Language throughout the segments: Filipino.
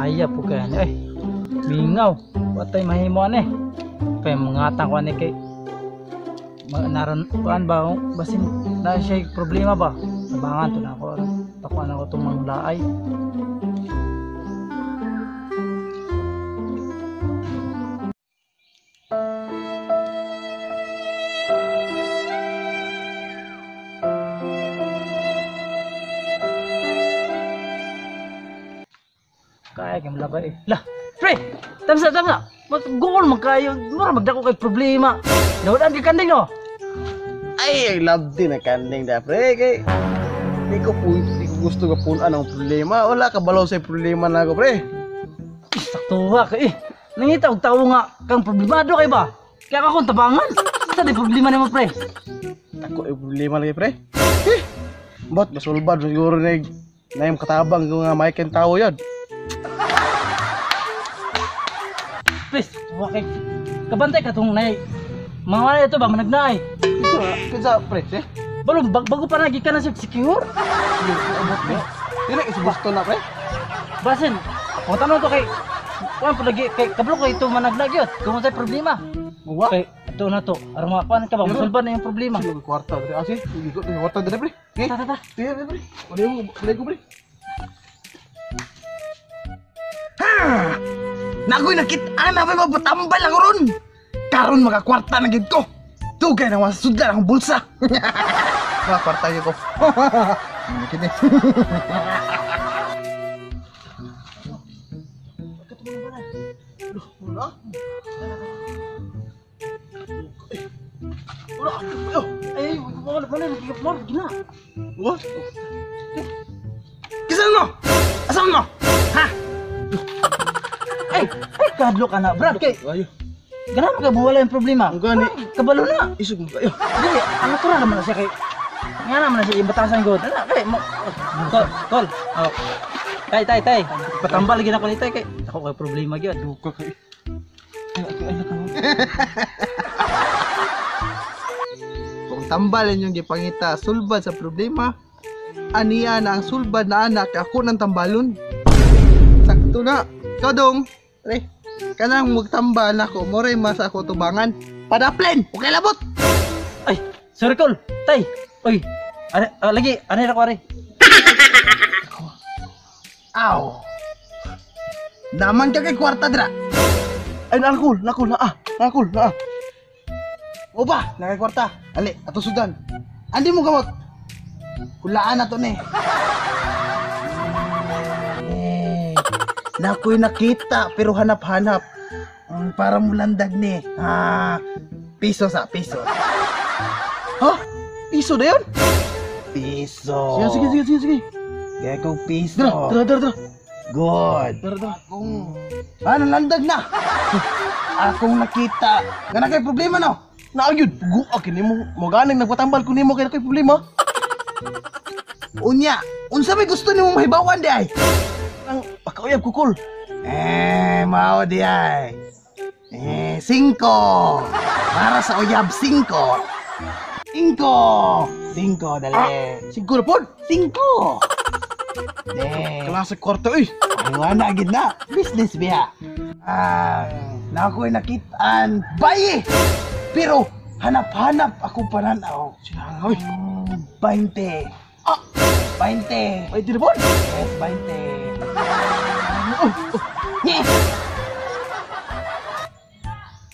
Bahaya po kaya niya. Mingaw. Watay mahimuan Kaya mangatang ko kay naran kuan ba basin na siya problema ba. Abangan to na ako. Takuan ako itong manglaay. Kaya kayong labay Lah, pre! Tamsa! Goal magkayo. Mura magdako kay problema. Nawala ang kanding no? Ay, love din na kanding da, pre. Kay, di ko gusto ka punan ang problema. Wala ka balaw sa problema na ako, pre. Sakto ba kay nangita og tawo nga kang problemado kay ba? Kaya akong tabangan. Sa di problema nimo, pre. Ako ay problema lagi, pre. Ba't masulbad siguro na yung katabang kung nga may kang tao yan. Please, wakay. Kabantay ka tong nay. Mga wala ito ba managnay? Kinsa, pre, Balong bago pa lagi ka na secure. Dili kasi gusto na, pre. Basin. Kung tanong to kay kuan lagi kay kablo ko ito managnay kung may problema. Muwa. Kay ito na to. Aron mapan ka ba masulban na yung problema. Sino kwarta, pre? Asi, ikot ng kwarta dili, pre. Ta. Sige, pre. Wala ko, pre. Nakoy nakita na ba magpatambal ako ron. Karon makakwarta na gid ko. Tugay na masudlan akong bulsa. Makakwarta ko. Kini. Wala gina. What? Kisan mo? Asam mo? Ha? Kadlo ka na, Brad. Kay Ayo. ganun ka buwala yung problema. Ang gani. Kabalo na. Isog mo kayo. Dili, ano to naman na siya kay nga naman na siya ibatasan ko. Ano, kay mo. Call. Oh. Tay. Patambal lagi na ko ni tay kay ako kay problema gyud. Duka kay. Ay nakaw. Kung tambalan yung gipangita sulbad sa problema, aniya na ang sulbad na anak ako ng tambalon. Sakto na. Kadong, pre, kanang magtambal ako, moray mas ako tubangan. Padaplen, okay labot. Ay, sorry call. Tay. Oy. Lagi, anay na ko ari. Aw. Naman ka kay kwarta dra. Ay, nakul na. O ba, nakay kwarta. Ali, ato sudan. Andi mo gamot. Hulaan na to ni. Nakoy nakita pero hanap-hanap. Para mulandag ni. Piso sa piso. Ha? Piso na yun? Piso. Sige. Kaya kong piso. Tara. Good. Tara. Landag na. Akong nakita. Nga na kay problema no? Naagyod. Akin mo. Maganing nagpatambal ko nimo kaya kay problema. Unya. Unsa may gusto nimo mahibawan di ay? Ang pakauyab ko, Kol. Mao di ay. 5. Para sa uyab 5. 5 dali. Siguro po. 5. Klase kwarto, eh. Wala gid na. Business biya. Nakoy nakitaan bayi. Pero hanap-hanap ako pananaw. Sinangoy. 20. 20. Ay, di na po. Yes, 20.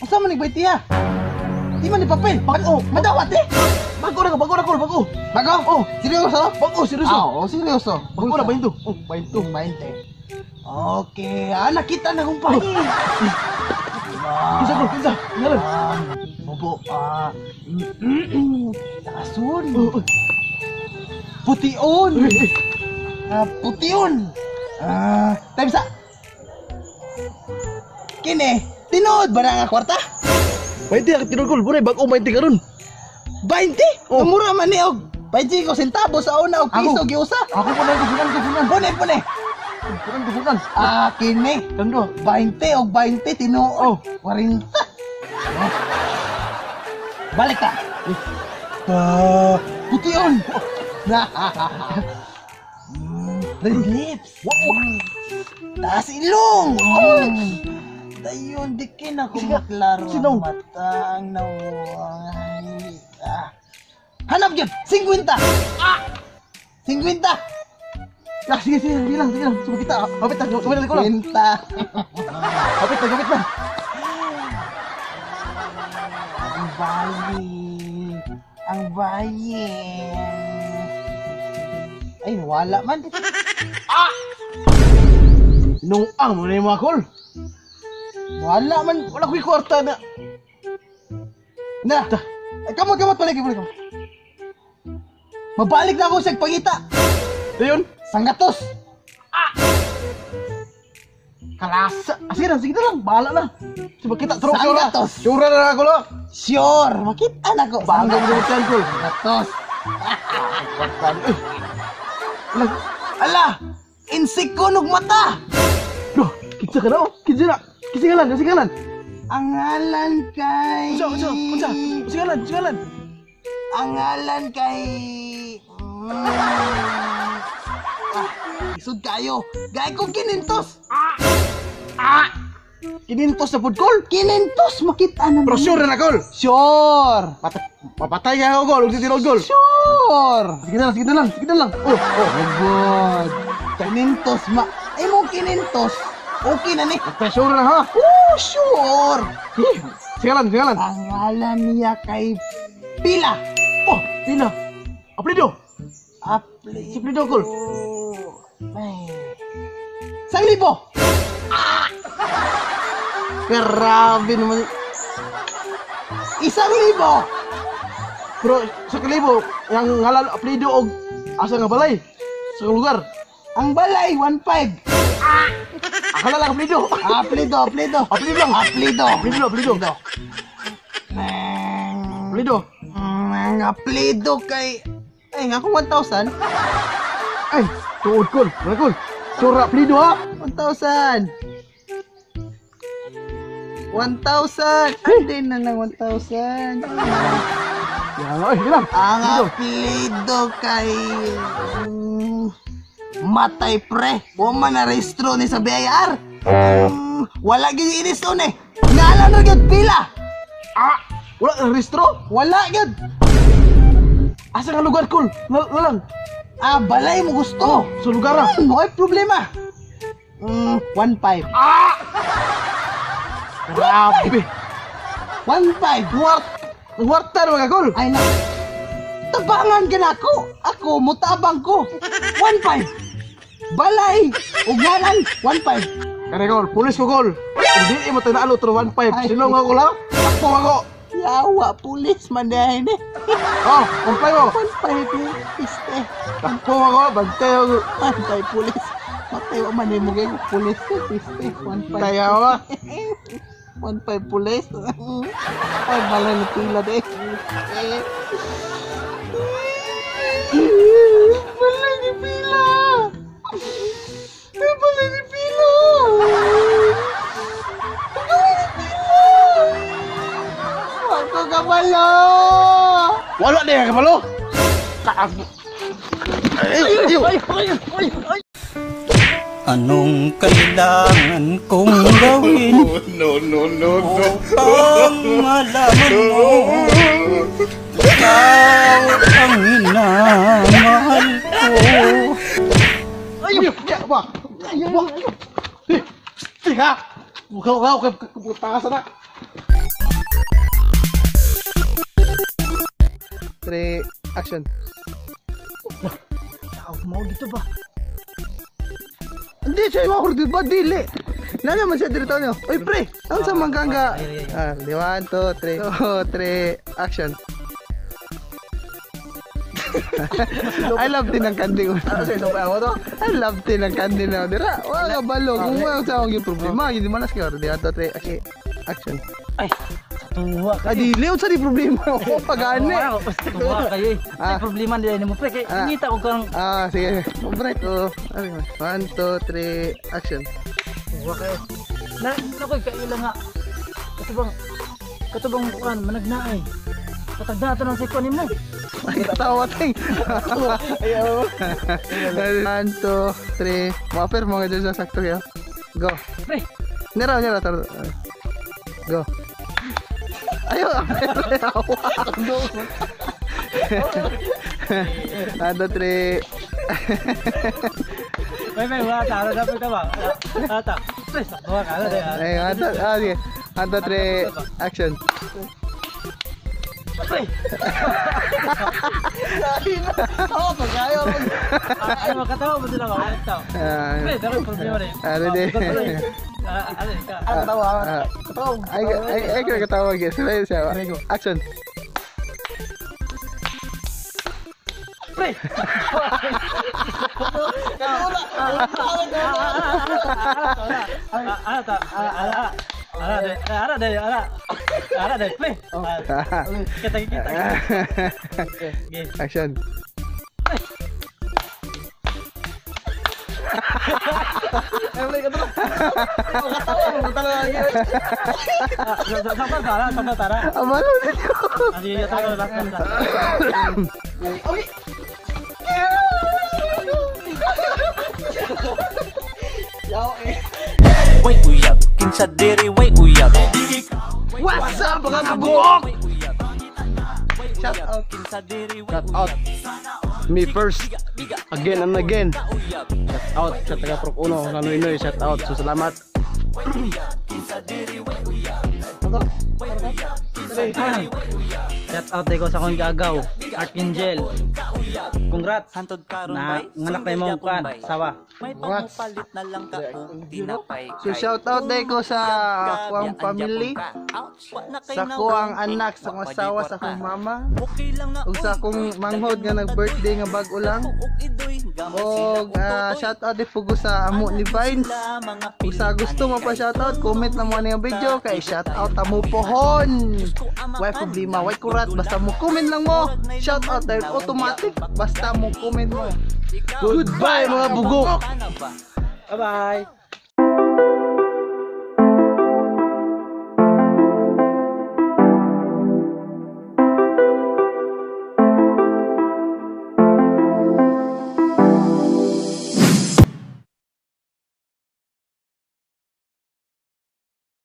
Asa man nagbayti ha? Di man ni papel. Bago, madawat eh. Bago na, Kol. Bago. Bago. Oh, seryoso? Bago, seryoso. Seryoso. Bago na, 20. Oh, 20. Okay, nakita na kong pahi. Kinsa. Ngalan. Bobo, Asun. Pution. Pution. Time sa. Kini, tinood ba na nga kwarta? 20 na tinol, Kol. Buray, bago 20 ka ron. 20? Oh. Mura man ni og 25 centavos sa una og piso giusa. Ako po na kufunan. Pune. Kufunan. Kini. Kando. 20 og 20 tinuod. 40. Balik ka. Pution. Red lips. Taas ilong. Dayon, di kin ako maklaro ang mata ang nawangay. Hanap yun! 50! 50! Sige, sige lang. Sumo kita. Kapit na ko lang. 50! Kapit na. Ang bayi. Ay, wala man. Nung mo na yung mga call. Wala ko'y kwarta na. Ay, kamot, balik. Mabalik na ako sa pangita. Ito yun, sanggatos. Kalasa. Sige na lang, bahala na. Sige, kita, sanggatos. Sure na ako lang. Sure, makita na ko. Bangga mo sa chan ko. Sanggatos. Ala, insik ko nung mata. Duh, kitsa ka na. Kisigalan. Ang ngalan kay... Kisigalan. Ang ngalan kay... Isod kayo. Gaya kong kinintos. Kinintos na food call? Kinintos, makita na. Pero sure na call? Sure. Papatay ka ako call. Huwag titirog call. Sure. Sige na lang. Oh my God. Kinintos, ay mo kinintos. Okay na ni. Sure na ha? Sure. Sigalan. Ang ngalan niya kay Pila. Oh, Pila. Apelido call. Sang libo. Grabe naman. 1,000. Pero sa kalibo, yung ngalan apelido o asa nga balay sa lugar. Ang balay 1,500. Akala lang apelido. Apelido. Ang apelido kay... Ay, nga kung 1,000. Ay, tuod call. Sura apelido ha? 1,000. 1,000. Hindi na lang 1,000. Ang apelido kay... Matay pre. Wama na rehistro ni sa BIR. Wala gini inis to ni. Ngalan na gyud Pila. Wala na rehistro? Wala gyud. Asa nga lugar kol? Lang. Balay mo gusto. Sa lugar na. Mo ay problema. 1,500. Grabe. 1,500. Warta na mga kol. Ay na. Tabangan ka na ako. Ako, mutabang ko. 1,500. Balay. Ugalan. 1,500. Kaya kol, pulis ko kol. Hindi mo tinalo to 1,500. Sinong ako lang? Takpo ako. Yawa, pulis man dahil eh. Oh, 1,500 mo. 1,500. Piste. Takpo ako, bantay ako. Bantay pulis. Matay mo man mo kayo pulis. Piste. 1,500. Kaya ba? 1,500 pulis. Ay, balay na Pila deh. Balay ni Pila. Balay ni Pila. Ako kabalo. Wala na yung kabalo. Anong kailangan kong gawin? Upang malaman mo ikaw ang minamahal ko. Ayaw! Ayaw! Tiga! Mukaw ka putasan na! 3, action! Mau gitu ba? Hindi siya yung ako ba? Dili! Naman siya dito nyo. Uy pre! Saan sa mangganga? 1, 2, 3, action! I love din ang kandi ko. I love din ang kandi na. Dira, wala balo. Kung wala sa akong yung problema, hindi manas kayo. 1, 2, 3, action! Ay, tuwa ka. Dili, sa di problema. O, pagani. Tuwa kayo eh. May problema nila mo pre. Kaya ngita ko kang... Sige. Break. 1, 2, 3, action! Tuwa kayo. Nakoy, kailan nga. Katubang bukan, managnaay. Patagda ito ng sikon mo. Ay, katawa ting. Ayaw. 1, 2, 3. Maper mo nga dyan sa sakto ya. Go. Pre. Nira. Go. Ayo. 1, 2, 3. May wala ta. Ano dapat ka ba? Ata. Pre, sakto ka. Ano din. Ay, 1, 2, 3. Action. Pre. Oo, pag-ayaw. Ay, makatawa mo sila ba? Pre, dapat problema rin. Ano din? Ano ka? Katawa. Ay, katawa guys. Siya. Action. Pre. Ara deh, pre. Kita. Action. Sabar tara. Amalo na niyo. Adi ya tayo last. Way uyab, kinsa diri way uyab. What's up, mga kabuk? Shout out. Kinsa diri way Shout out. Me first. Again and again. Shout out sa taga Prok Uno, sa Noy. Shout out. So salamat. Shout out ko sa akong gagaw, Archangel. Congrats hantod karon na bay. nganak na imong kan, sawa. May pagpalit na lang ka kung tinapay. So shout out day ko sa kuang family, sa kuang anak, sa akong asawa, sa akong mama, Okay lang na ug sa akong manghod nga nag-birthday nga bag-o lang. Og shout out din pugo sa amo ni Vines. Kung sa gusto mo pa shout out, comment na mo ang video kay shout out amo pohon. Why problema, why kurat, basta mo comment lang mo. Shout out dahil automatic, basta mo comment mo. Goodbye, mga bugok. Bye-bye.